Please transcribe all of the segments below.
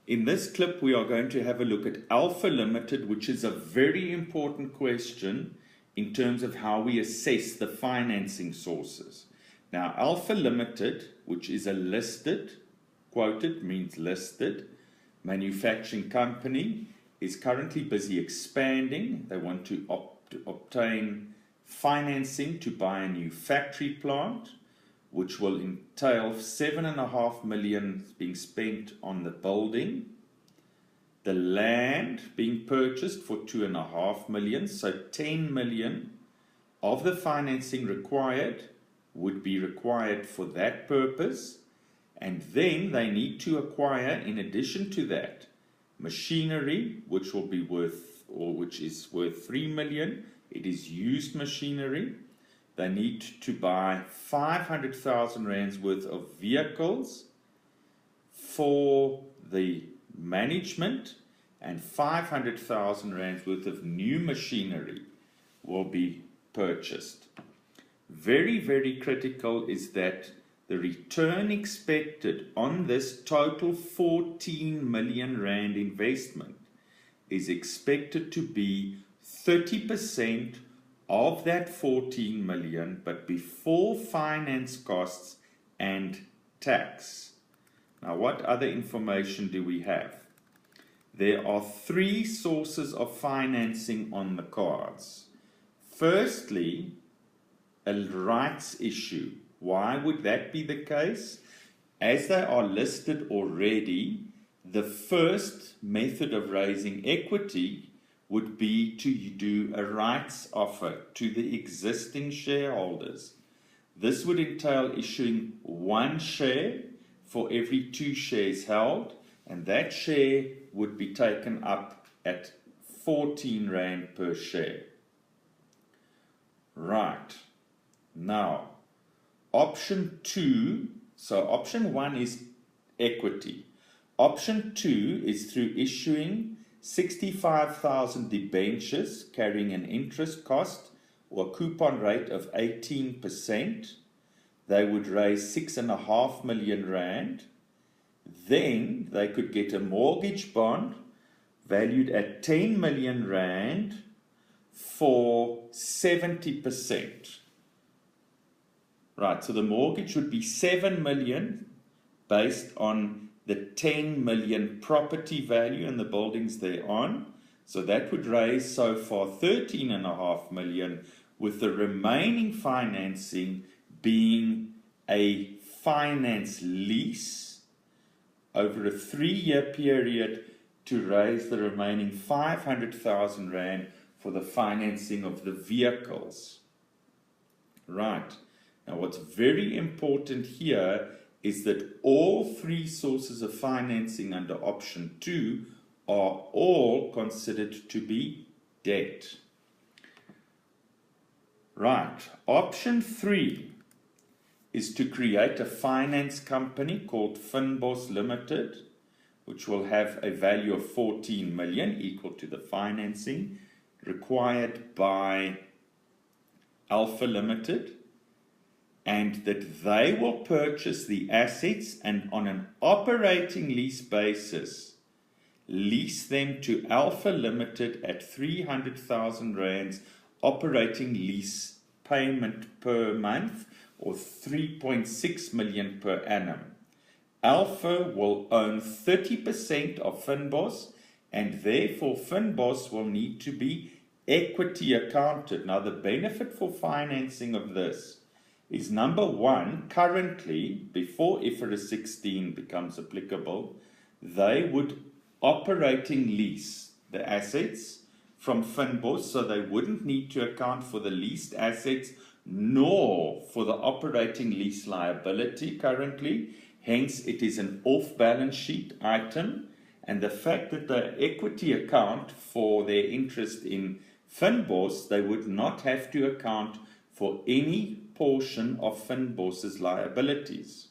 In this clip, we are going to have a look at Alfa Limited, which is a very important question in terms of how we assess the financing sources. Now, Alfa Limited, which is a listed, quoted means listed, manufacturing company, is currently busy expanding. They want to obtain financing to buy a new factory plant, which will entail $7.5 million being spent on the building, the land being purchased for $2.5 million, so $10 million of the financing required would be required for that purpose, and then they need to acquire, in addition to that, machinery, which will be worth, or which is worth $3 million. It is used machinery. They need to buy 500,000 rands worth of vehicles for the management, and 500,000 rands worth of new machinery will be purchased. Very, very critical is that the return expected on this total 14 million rand investment is expected to be 30% of that 14 million, but before finance costs and tax. Now, what other information do we have? There are three sources of financing on the cards. Firstly, a rights issue. Why would that be the case? As they are listed already, the first method of raising equity would be to do a rights offer to the existing shareholders. This would entail issuing one share for every 2 shares held, and that share would be taken up at 14 Rand per share. Right. Now, option 2, so option 1 is equity. Option 2 is through issuing 65,000 debentures carrying an interest cost or a coupon rate of 18%. They would raise 6.5 million rand. Then they could get a mortgage bond valued at 10 million rand for 70%. Right, so the mortgage would be 7 million based on the 10 million property value and the buildings thereon. So that would raise so far 13.5 million, with the remaining financing being a finance lease over a 3-year period to raise the remaining 500,000 rand for the financing of the vehicles. Right. Now, what's very important here is that all three sources of financing under option 2 are all considered to be debt. Right. Option 3 is to create a finance company called Alfa Limited, which will have a value of 14 million, equal to the financing required by Alfa Limited, and that they will purchase the assets and on an operating lease basis lease them to Alfa Limited at 300,000 rands operating lease payment per month, or 3.6 million per annum. Alfa will own 30% of Finbos, and therefore Finbos will need to be equity accounted. Now, the benefit for financing of this is, number one, currently, before IFRS 16 becomes applicable, they would operating lease the assets from Finbos, so they wouldn't need to account for the leased assets nor for the operating lease liability currently. Hence, it is an off-balance sheet item, and the fact that the equity account for their interest in Finbos, they would not have to account for any portion of Finbos's liabilities.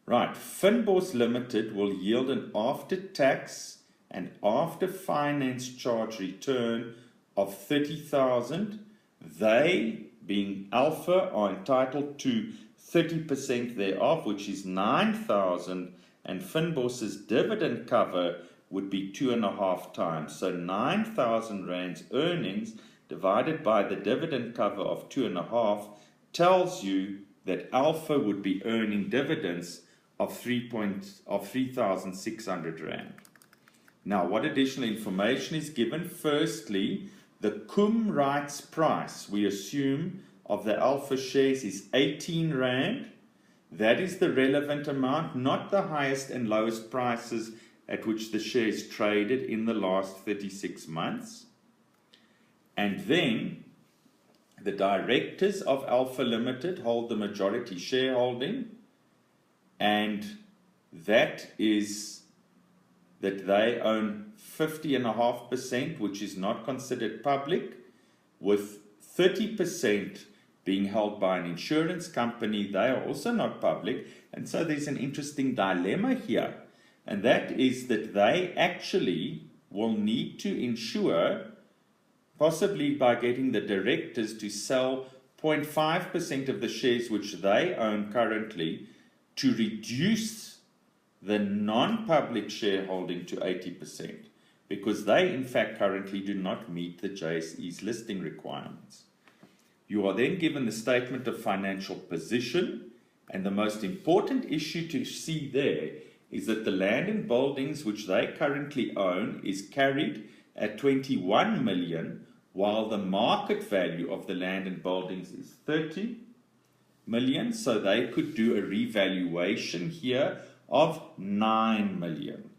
Right, Finbos Limited will yield an after-tax and after-finance charge return of 30,000. They, being Alfa, are entitled to 30% thereof, which is 9,000, and Finboss's dividend cover would be 2.5 times. So 9,000 rands earnings divided by the dividend cover of 2.5 tells you that Alpha would be earning dividends of 3,600 rand. Now, what additional information is given? Firstly, the cum rights price, we assume, of the Alpha shares is 18 rand. That is the relevant amount, not the highest and lowest prices at which the shares traded in the last 36 months. And then the directors of Alfa Limited hold the majority shareholding, and that is that they own 50.5%, which is not considered public, with 30% being held by an insurance company. They are also not public, and so there's an interesting dilemma here, and that is that they actually will need to insure, possibly by getting the directors to sell 0.5% of the shares which they own currently to reduce the non-public shareholding to 80%, because they in fact currently do not meet the JSE's listing requirements. You are then given the statement of financial position, and the most important issue to see there is that the land and buildings which they currently own is carried at 21 million, while the market value of the land and buildings is 30 million, so they could do a revaluation here of 9 million.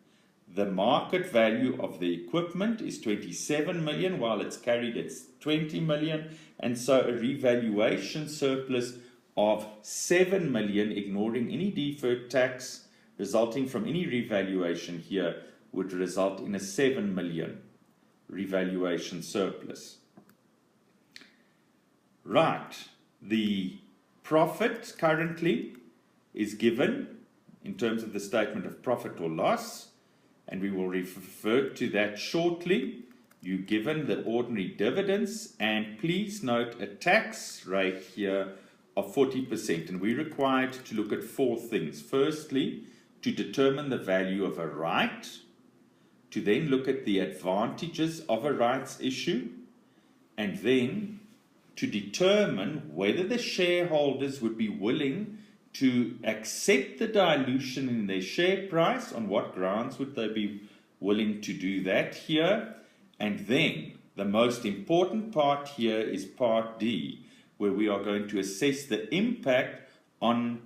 The market value of the equipment is 27 million, while it's carried at 20 million, and so a revaluation surplus of 7 million, ignoring any deferred tax resulting from any revaluation here, would result in a 7 million revaluation surplus. Right, the profit currently is given in terms of the statement of profit or loss, and we will refer to that shortly. You're given the ordinary dividends, and please note a tax rate here of 40%, and we're required to look at 4 things. Firstly, to determine the value of a right, to then look at the advantages of a rights issue, and then to determine whether the shareholders would be willing to accept the dilution in their share price. On what grounds would they be willing to do that here? And then the most important part here is part D, where we are going to assess the impact on,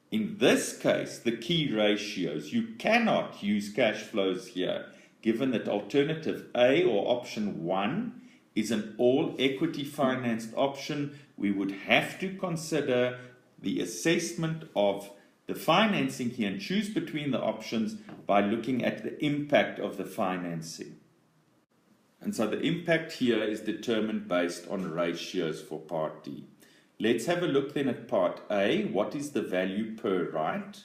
in this case, the key ratios. You cannot use cash flows here, given that alternative A, or option 1, is an all equity financed option. We would have to consider the assessment of the financing here and choose between the options by looking at the impact of the financing. And so the impact here is determined based on ratios for part D. Let's have a look then at part A. What is the value per right?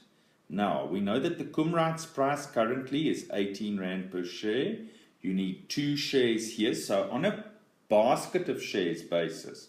Now, we know that the cum rights price currently is 18 Rand per share. You need 2 shares here. So on a basket of shares basis,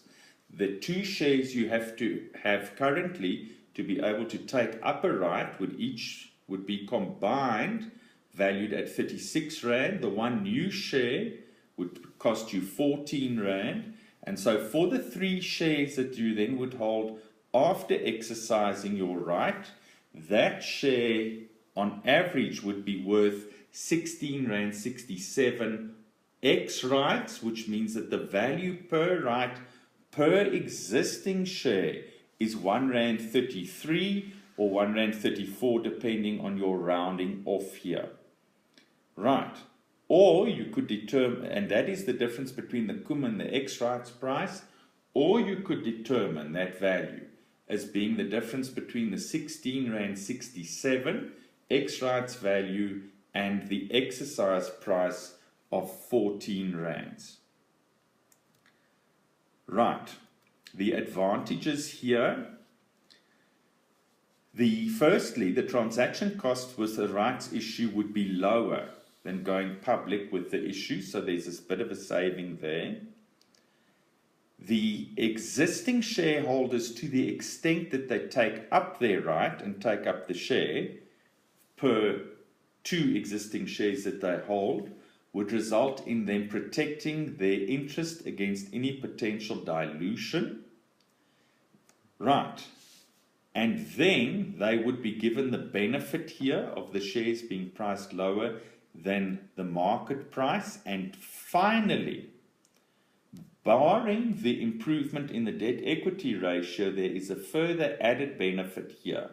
the 2 shares you have to have currently to be able to take up a right would be combined, valued at 36 Rand. The 1 new share would cost you 14 Rand. And so for the 3 shares that you then would hold after exercising your right, that share on average would be worth 16 Rand 67 X rights, which means that the value per right per existing share is 1 Rand 33 or 1 Rand 34, depending on your rounding off here. Right. Or you could determine, and that is the difference between the cum and the X rights price, or you could determine that value as being the difference between the 16 Rand 67 X rights value and the exercise price of 14 Rands. Right, the advantages here. Firstly, the transaction cost with the rights issue would be lower than going public with the issue, so there's a bit of a saving there. The existing shareholders, to the extent that they take up their right and take up the share, per 2 existing shares that they hold would result in them protecting their interest against any potential dilution. Right. And then they would be given the benefit here of the shares being priced lower than the market price. And finally, barring the improvement in the debt equity ratio, there is a further added benefit here.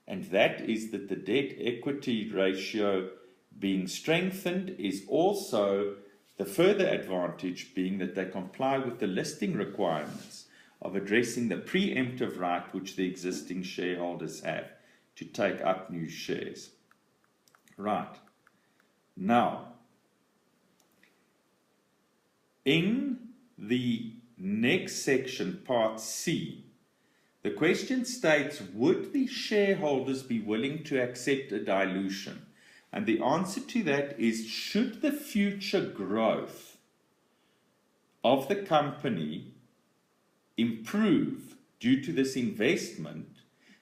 And that is that the debt equity ratio being strengthened is also the further advantage being that they comply with the listing requirements of addressing the preemptive right which the existing shareholders have to take up new shares. Right. Now, in the next section, part C, the question states, would the shareholders be willing to accept a dilution? And the answer to that is, should the future growth of the company improve due to this investment,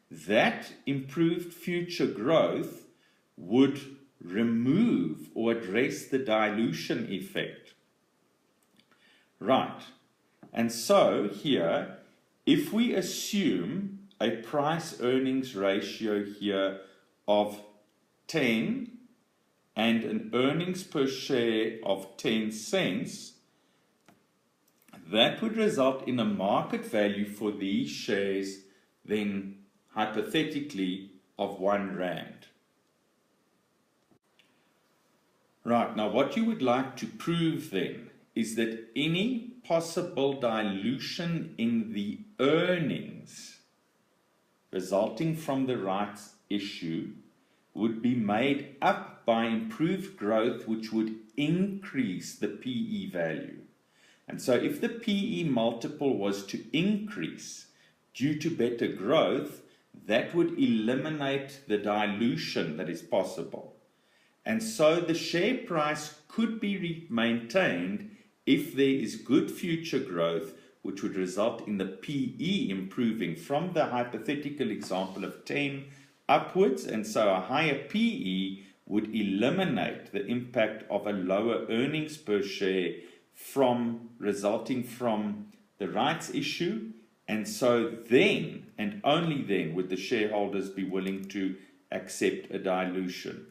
that improved future growth would remove or address the dilution effect. Right. And so here, if we assume a price earnings ratio here of 10 and an earnings per share of 10 cents, that would result in a market value for these shares then hypothetically of 1 rand. Right, now what you would like to prove then is that any possible dilution in the earnings resulting from the rights issue would be made up by improved growth, which would increase the PE value. And so if the PE multiple was to increase due to better growth, that would eliminate the dilution that is possible. And so the share price could be maintained if there is good future growth, which would result in the PE improving from the hypothetical example of 10 upwards. And so a higher PE would eliminate the impact of a lower earnings per share resulting from the rights issue. And so then, and only then, would the shareholders be willing to accept a dilution.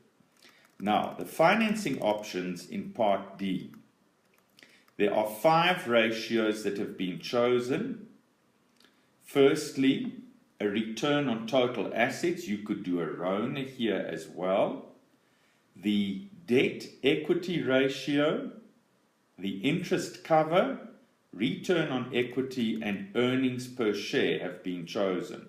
Now, the financing options in Part D. There are 5 ratios that have been chosen. Firstly, a return on total assets. You could do a RONA here as well. The debt equity ratio, the interest cover, return on equity, and earnings per share have been chosen.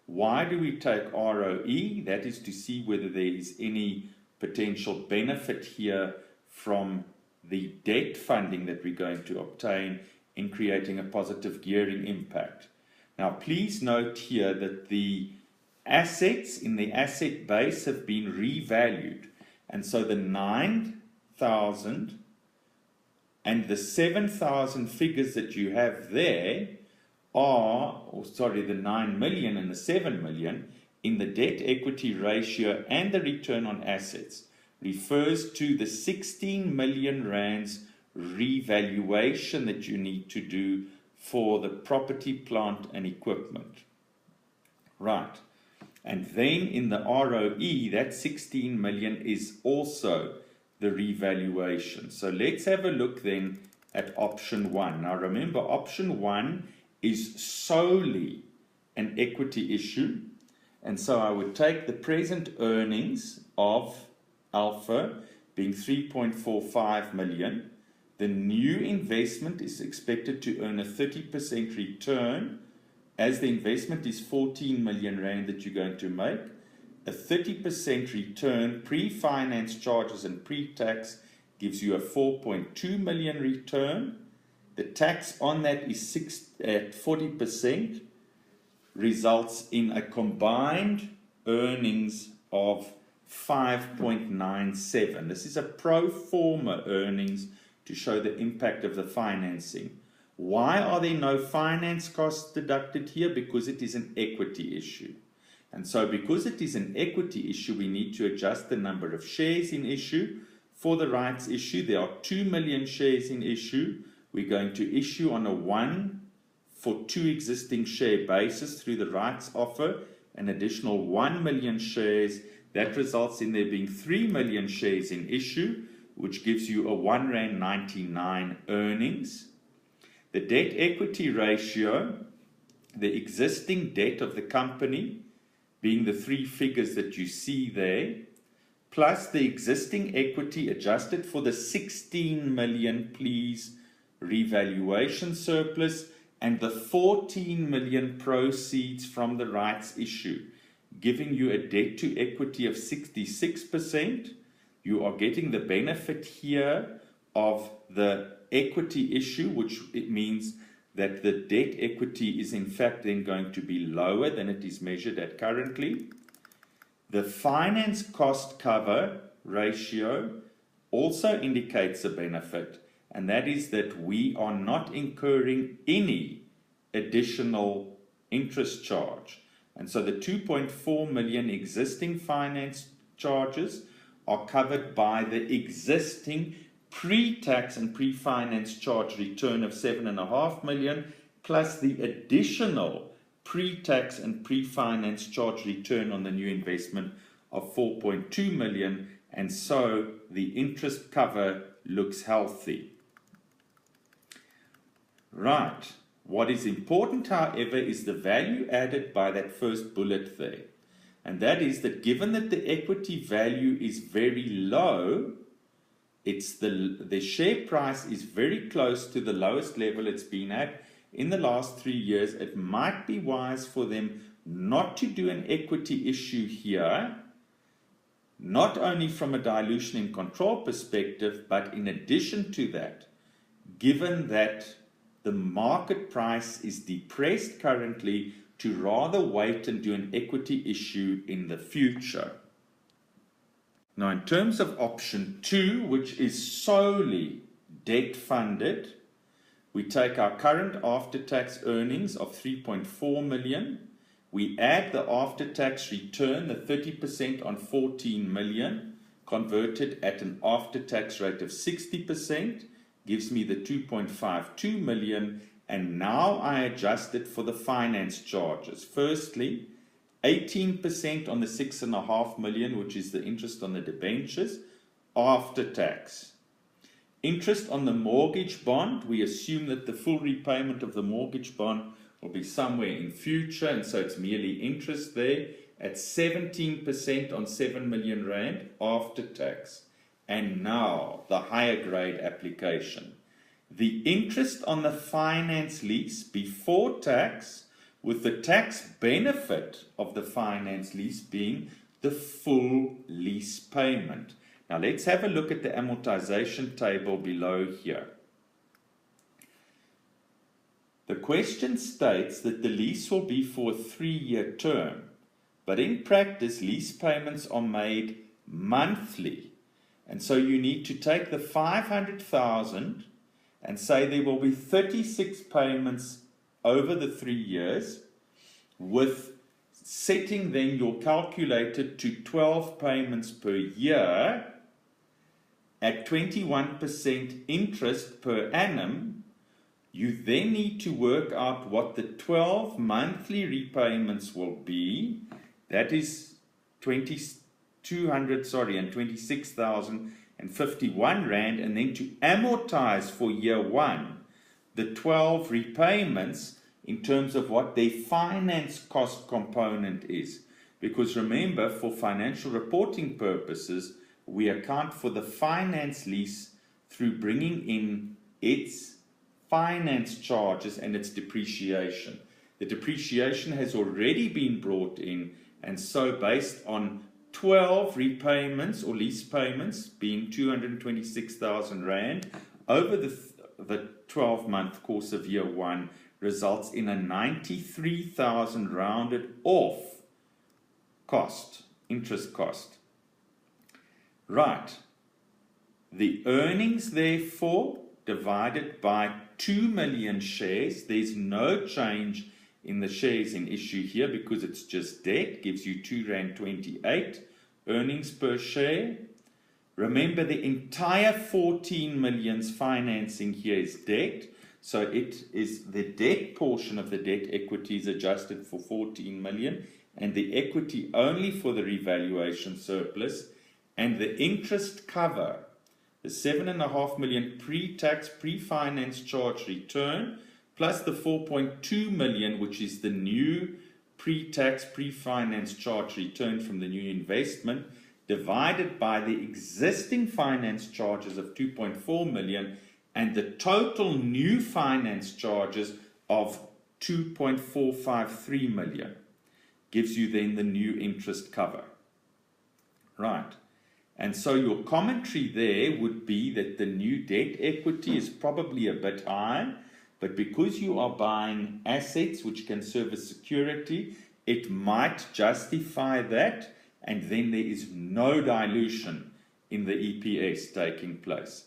Why do we take ROE? That is to see whether there is any potential benefit here from the debt funding that we're going to obtain in creating a positive gearing impact. Now, please note here that the assets in the asset base have been revalued. And so the 9,000 and the 7,000 figures that you have there the 9 million and the 7 million in the debt equity ratio and the return on assets refers to the 16 million rands revaluation that you need to do for the property, plant and equipment. Right. And then in the ROE, that 16 million is also the revaluation. So let's have a look then at option 1. Now remember, option 1 is solely an equity issue. And so I would take the present earnings of Alpha being 3.45 million. The new investment is expected to earn a 30% return, as the investment is 14 million rand that you're going to make. A 30% return pre-finance charges and pre-tax gives you a 4.2 million return. The tax on that is at 40%, results in a combined earnings of 5.97. This is a pro forma earnings to show the impact of the financing. Why are there no finance costs deducted here? Because it is an equity issue. And so because it is an equity issue, we need to adjust the number of shares in issue. For the rights issue, there are 2 million shares in issue. We're going to issue on a 1-for-2 existing share basis through the rights offer an additional 1 million shares. That results in there being 3 million shares in issue, which gives you a R1.99 earnings. The debt equity ratio, the existing debt of the company, being the three figures that you see there, plus the existing equity adjusted for the 16 million, please, revaluation surplus, and the 14 million proceeds from the rights issue, giving you a debt to equity of 66%. You are getting the benefit here of the equity issue, which it means that the debt equity is in fact then going to be lower than it is measured at currently. The finance cost cover ratio also indicates a benefit, and that is that we are not incurring any additional interest charge. And so the 2.4 million existing finance charges are covered by the existing pre-tax and pre-finance charge return of 7.5 million, plus the additional pre-tax and pre-finance charge return on the new investment of 4.2 million, and so the interest cover looks healthy. Right. What is important, however, is the value added by that first bullet there. And that is that given that the equity value is very low, the share price is very close to the lowest level it's been at in the last 3 years. It might be wise for them not to do an equity issue here, not only from a dilution in control perspective, but in addition to that, given that the market price is depressed currently, to rather wait and do an equity issue in the future. Now, in terms of option 2, which is solely debt funded, we take our current after-tax earnings of 3.4 million. We add the after-tax return, the 30% on 14 million, converted at an after-tax rate of 60%, gives me the 2.52 million, and now I adjust it for the finance charges. Firstly, 18% on the 6.5 million, which is the interest on the debentures, after tax. Interest on the mortgage bond, we assume that the full repayment of the mortgage bond will be somewhere in future, and so it's merely interest there, at 17% on 7 million rand after tax. And now, the higher grade application. The interest on the finance lease before tax, with the tax benefit of the finance lease being the full lease payment. Now let's have a look at the amortization table below here. The question states that the lease will be for a 3-year term, but in practice lease payments are made monthly. And so you need to take the 500,000 and say there will be 36 payments over the 3 years, with setting then your calculator to 12 payments per year at 21% interest per annum. You then need to work out what the 12 monthly repayments will be. That is 26,051 rand, and then to amortize for year 1 the 12 repayments in terms of what their finance cost component is. Because remember, for financial reporting purposes, we account for the finance lease through bringing in its finance charges and its depreciation. The depreciation has already been brought in, and so based on 12 repayments or lease payments being 226,000 rand over the 12-month course of year 1 results in a 93,000 rounded off cost, interest cost. Right. The earnings, therefore, divided by 2 million shares, there's no change in the shares in issue here because it's just debt, gives you R2.28 earnings per share. Remember, the entire 14 million's financing here is debt. So it is the debt portion of the debt equity is adjusted for 14 million and the equity only for the revaluation surplus, and the interest cover, the 7.5 million pre-tax, pre-finance charge return, plus the 4.2 million, which is the new pre-tax, pre-finance charge return from the new investment, divided by the existing finance charges of 2.4 million and the total new finance charges of 2.453 million. Gives you then the new interest cover. Right. And so your commentary there would be that the new debt equity is probably a bit high, but because you are buying assets which can serve as security, it might justify that, and then there is no dilution in the EPS taking place.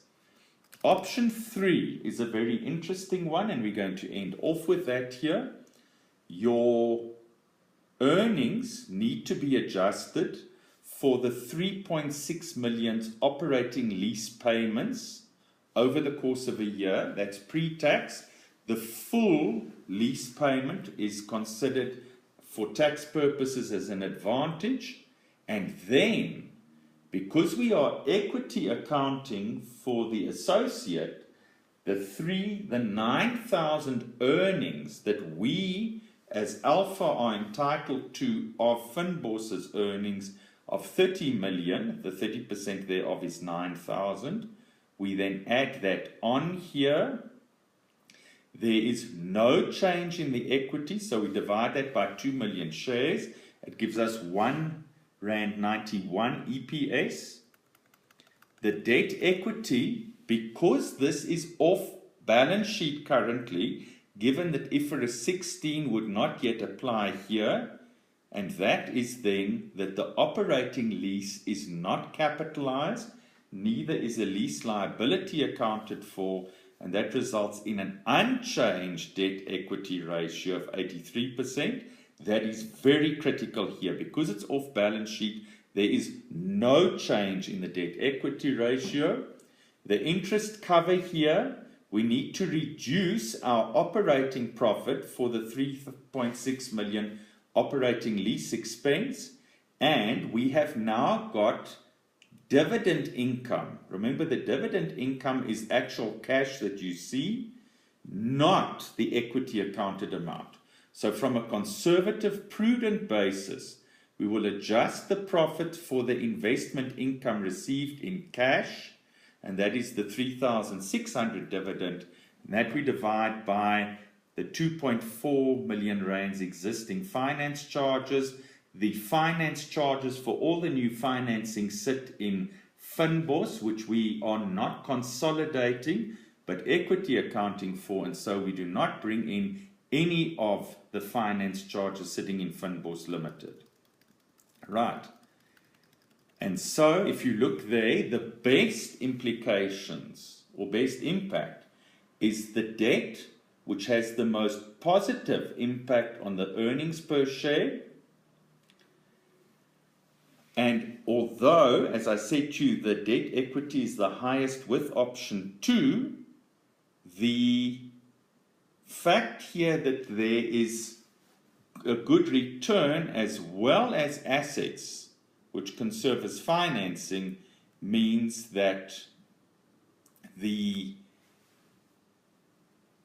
Option 3 is a very interesting one, and we're going to end off with that here. Your earnings need to be adjusted for the 3.6 million operating lease payments over the course of a year. That's pre-tax. The full lease payment is considered for tax purposes as an advantage. And then, because we are equity accounting for the associate, the 9,000 earnings that we as Alpha are entitled to are Finboss's earnings of 30 million, the 30% thereof is 9,000. We then add that on here. There is no change in the equity, so we divide that by 2 million shares. It gives us R1.91 EPS. The debt equity, because this is off balance sheet currently, given that IFRS 16 would not yet apply here, and that is then that the operating lease is not capitalized, neither is a lease liability accounted for, and that results in an unchanged debt equity ratio of 83%. That is very critical here. Because it's off balance sheet, there is no change in the debt equity ratio. The interest cover here, we need to reduce our operating profit for the 3.6 million operating lease expense, and we have now got dividend income. Remember, the dividend income is actual cash that you see, not the equity accounted amount. So from a conservative, prudent basis, we will adjust the profit for the investment income received in cash, and that is the 3,600 dividend, and that we divide by the 2.4 million rands existing finance charges. The finance charges for all the new financing sit in Finboss, which we are not consolidating, but equity accounting for, and so we do not bring in any of the finance charges sitting in Alfa Limited. Right. And so if you look there, the best implications or best impact is the debt, which has the most positive impact on the earnings per share. And although, as I said to you, the debt equity is the highest with option 2, the fact here that there is a good return as well as assets which can serve as financing means that the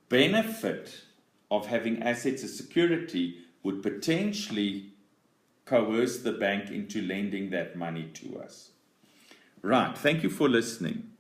benefit of having assets as security would potentially coerce the bank into lending that money to us. Right, thank you for listening.